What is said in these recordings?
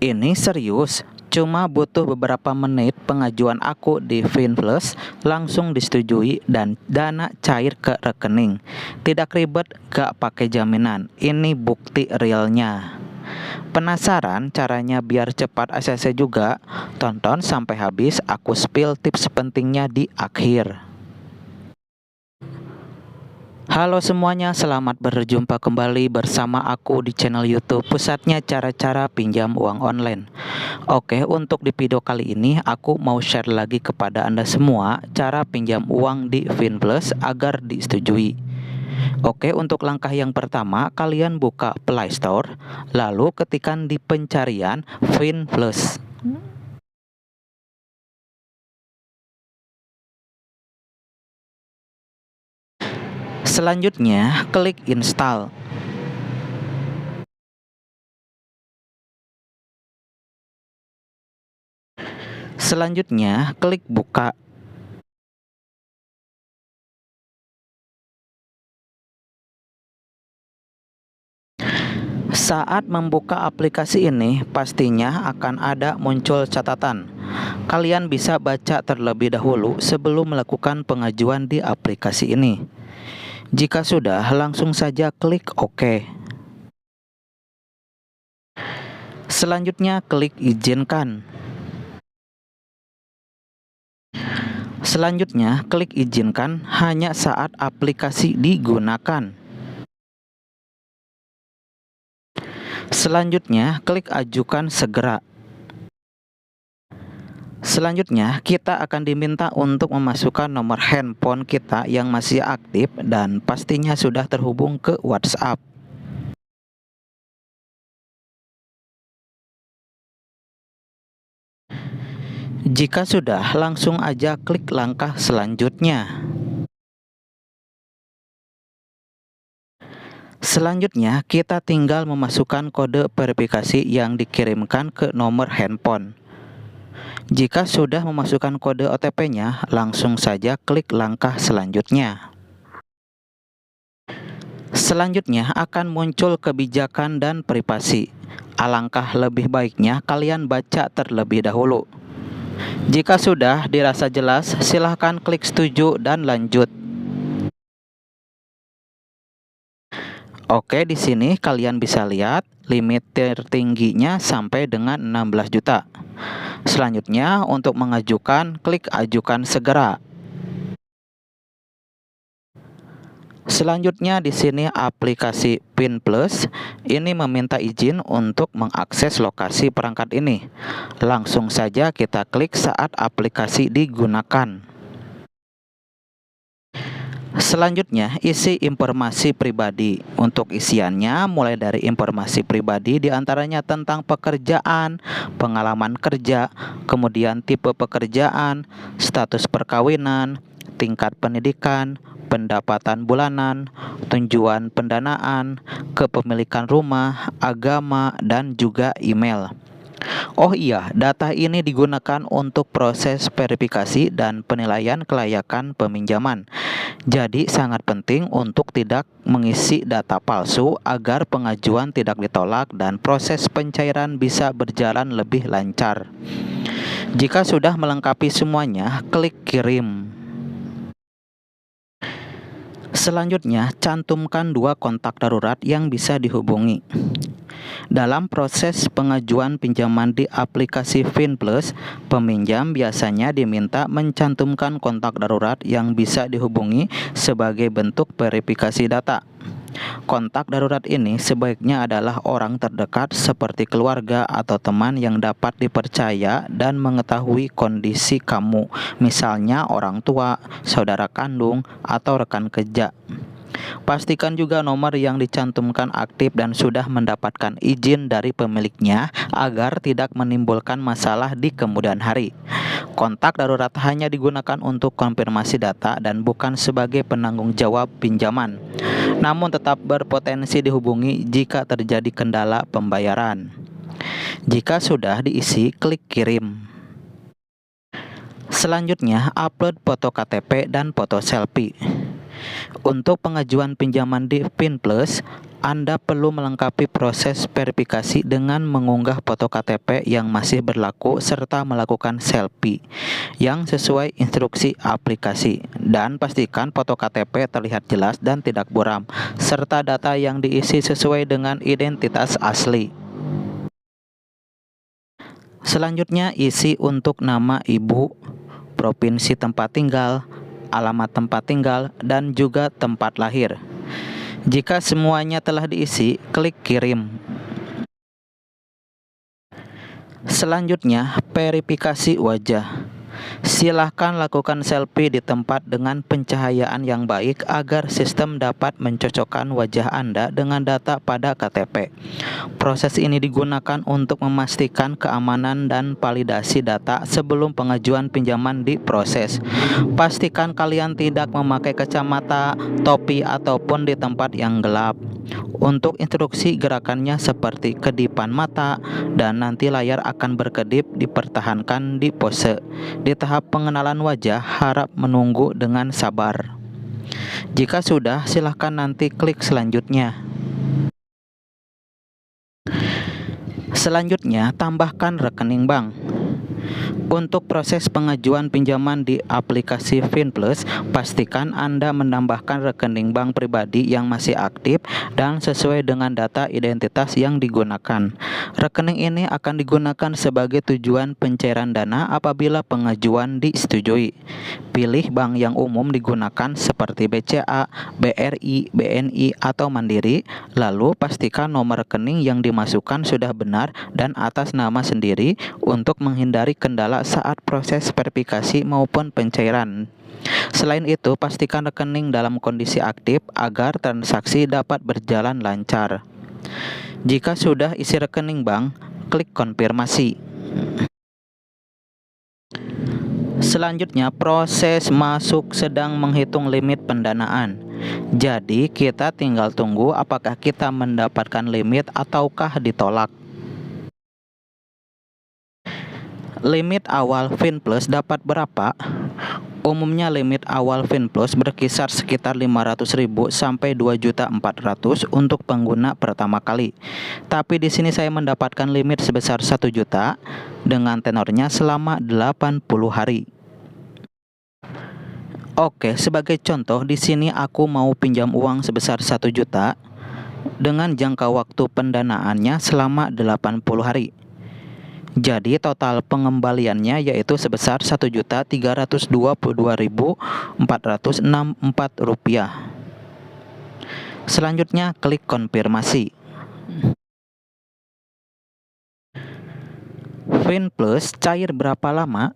Ini serius, cuma butuh beberapa menit pengajuan aku di Finplus langsung disetujui dan dana cair ke rekening. Tidak ribet, gak pakai jaminan. Ini bukti realnya. Penasaran caranya biar cepat ACC juga? Tonton sampai habis, aku spill tips pentingnya di akhir. Halo semuanya, selamat berjumpa kembali bersama aku di channel YouTube pusatnya cara-cara pinjam uang online. Oke, untuk di video kali ini aku mau share lagi kepada Anda semua cara pinjam uang di Finplus agar disetujui. Oke, untuk langkah yang pertama, kalian buka Play Store, lalu ketikkan di pencarian Finplus. Selanjutnya, klik install. Selanjutnya, klik buka. Saat membuka aplikasi ini, pastinya akan ada muncul catatan. Kalian bisa baca terlebih dahulu sebelum melakukan pengajuan di aplikasi ini. Jika sudah, langsung saja klik OK. Selanjutnya, klik izinkan. Selanjutnya, klik izinkan hanya saat aplikasi digunakan. Selanjutnya, klik ajukan segera. Selanjutnya, kita akan diminta untuk memasukkan nomor handphone kita yang masih aktif dan pastinya sudah terhubung ke WhatsApp. Jika sudah, langsung aja klik langkah selanjutnya. Selanjutnya, kita tinggal memasukkan kode verifikasi yang dikirimkan ke nomor handphone. Jika sudah memasukkan kode OTP-nya, langsung saja klik langkah selanjutnya. Selanjutnya akan muncul kebijakan dan privasi. Alangkah lebih baiknya kalian baca terlebih dahulu. Jika sudah dirasa jelas, silahkan klik setuju dan lanjut. Oke, di sini kalian bisa lihat limit tertingginya sampai dengan 16 juta. Selanjutnya, untuk mengajukan, klik ajukan segera. Selanjutnya di sini aplikasi Finplus ini meminta izin untuk mengakses lokasi perangkat ini. Langsung saja kita klik saat aplikasi digunakan. Selanjutnya, isi informasi pribadi. Untuk isiannya mulai dari informasi pribadi diantaranya tentang pekerjaan, pengalaman kerja, kemudian tipe pekerjaan, status perkawinan, tingkat pendidikan, pendapatan bulanan, tujuan pendanaan, kepemilikan rumah, agama, dan juga email. Oh iya, data ini digunakan untuk proses verifikasi dan penilaian kelayakan peminjaman. Jadi sangat penting untuk tidak mengisi data palsu agar pengajuan tidak ditolak dan proses pencairan bisa berjalan lebih lancar. Jika sudah melengkapi semuanya, klik kirim. Selanjutnya, cantumkan 2 kontak darurat yang bisa dihubungi. Dalam proses pengajuan pinjaman di aplikasi Finplus, peminjam biasanya diminta mencantumkan kontak darurat yang bisa dihubungi sebagai bentuk verifikasi data. Kontak darurat ini sebaiknya adalah orang terdekat seperti keluarga atau teman yang dapat dipercaya dan mengetahui kondisi kamu, misalnya orang tua, saudara kandung, atau rekan kerja. Pastikan juga nomor yang dicantumkan aktif dan sudah mendapatkan izin dari pemiliknya agar tidak menimbulkan masalah di kemudian hari. Kontak darurat hanya digunakan untuk konfirmasi data dan bukan sebagai penanggung jawab pinjaman, namun tetap berpotensi dihubungi jika terjadi kendala pembayaran. Jika sudah diisi, klik kirim. Selanjutnya, upload foto KTP dan foto selfie. Untuk pengajuan pinjaman di FinPlus, Anda perlu melengkapi proses verifikasi dengan mengunggah foto KTP yang masih berlaku serta melakukan selfie yang sesuai instruksi aplikasi. Dan pastikan foto KTP terlihat jelas dan tidak buram, serta data yang diisi sesuai dengan identitas asli. Selanjutnya, isi untuk nama ibu, provinsi tempat tinggal, alamat tempat tinggal, dan juga tempat lahir. Jika semuanya telah diisi, klik kirim. Selanjutnya, verifikasi wajah. Silahkan lakukan selfie di tempat dengan pencahayaan yang baik agar sistem dapat mencocokkan wajah Anda dengan data pada KTP. Proses ini digunakan untuk memastikan keamanan dan validasi data sebelum pengajuan pinjaman diproses. Pastikan kalian tidak memakai kacamata, topi, ataupun di tempat yang gelap. Untuk instruksi gerakannya seperti kedipan mata, dan nanti layar akan berkedip dipertahankan di pose. Di tahap pengenalan wajah, harap menunggu dengan sabar. Jika sudah, silahkan nanti klik selanjutnya. Selanjutnya, tambahkan rekening bank. Untuk proses pengajuan pinjaman di aplikasi FinPlus, pastikan Anda menambahkan rekening bank pribadi yang masih aktif dan sesuai dengan data identitas yang digunakan. Rekening ini akan digunakan sebagai tujuan pencairan dana apabila pengajuan disetujui. Pilih bank yang umum digunakan seperti BCA, BRI, BNI, atau Mandiri, lalu pastikan nomor rekening yang dimasukkan sudah benar dan atas nama sendiri untuk menghindari kendala saat proses verifikasi maupun pencairan. Selain itu, pastikan rekening dalam kondisi aktif agar transaksi dapat berjalan lancar. Jika sudah isi rekening bank, klik konfirmasi. Selanjutnya, proses masuk sedang menghitung limit pendanaan. Jadi, kita tinggal tunggu apakah kita mendapatkan limit ataukah ditolak. Limit awal FinPlus dapat berapa? Umumnya limit awal FinPlus berkisar sekitar 500.000 sampai 2.400.000 untuk pengguna pertama kali. Tapi di sini saya mendapatkan limit sebesar 1 juta dengan tenornya selama 80 hari. Oke, sebagai contoh di sini aku mau pinjam uang sebesar 1 juta dengan jangka waktu pendanaannya selama 80 hari. Jadi total pengembaliannya yaitu sebesar Rp1.322.464. Selanjutnya klik konfirmasi. FinPlus cair berapa lama?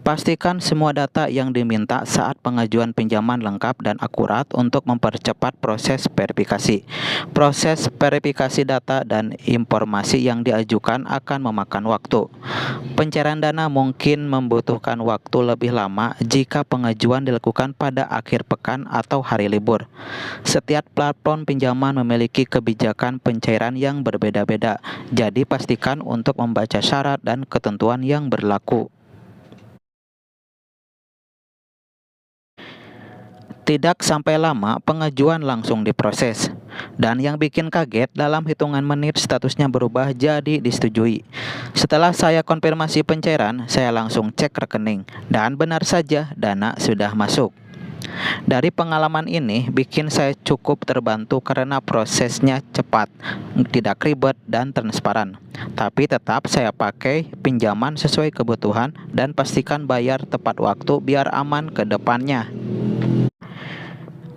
Pastikan semua data yang diminta saat pengajuan pinjaman lengkap dan akurat untuk mempercepat proses verifikasi. Proses verifikasi data dan informasi yang diajukan akan memakan waktu. Pencairan dana mungkin membutuhkan waktu lebih lama jika pengajuan dilakukan pada akhir pekan atau hari libur. Setiap platform pinjaman memiliki kebijakan pencairan yang berbeda-beda, jadi pastikan untuk membaca syarat dan ketentuan yang berlaku. Tidak sampai lama, pengajuan langsung diproses. Dan yang bikin kaget, dalam hitungan menit statusnya berubah jadi disetujui. Setelah saya konfirmasi pencairan, saya langsung cek rekening. Dan benar saja, dana sudah masuk. Dari pengalaman ini, bikin saya cukup terbantu karena prosesnya cepat, tidak ribet, dan transparan. Tapi tetap saya pakai pinjaman sesuai kebutuhan dan pastikan bayar tepat waktu biar aman ke depannya.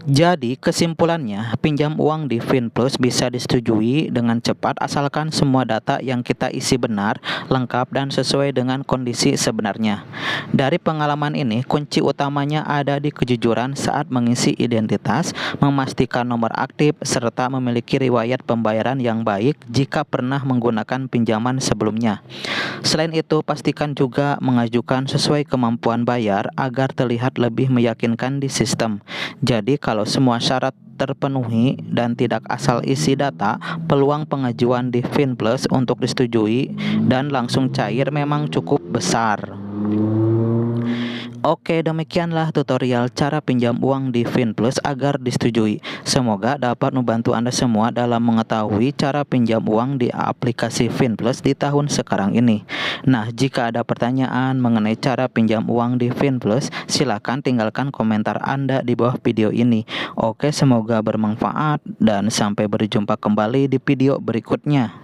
Jadi kesimpulannya, pinjam uang di FinPlus bisa disetujui dengan cepat asalkan semua data yang kita isi benar, lengkap, dan sesuai dengan kondisi sebenarnya. Dari pengalaman ini, kunci utamanya ada di kejujuran saat mengisi identitas, memastikan nomor aktif, serta memiliki riwayat pembayaran yang baik jika pernah menggunakan pinjaman sebelumnya. Selain itu, pastikan juga mengajukan sesuai kemampuan bayar agar terlihat lebih meyakinkan di sistem. Jadi kalau semua syarat terpenuhi dan tidak asal isi data, peluang pengajuan di FinPlus untuk disetujui dan langsung cair memang cukup besar. Oke, demikianlah tutorial cara pinjam uang di FinPlus agar disetujui. Semoga dapat membantu Anda semua dalam mengetahui cara pinjam uang di aplikasi FinPlus di tahun sekarang ini. Nah, jika ada pertanyaan mengenai cara pinjam uang di FinPlus, silakan tinggalkan komentar Anda di bawah video ini. Oke, semoga bermanfaat dan sampai berjumpa kembali di video berikutnya.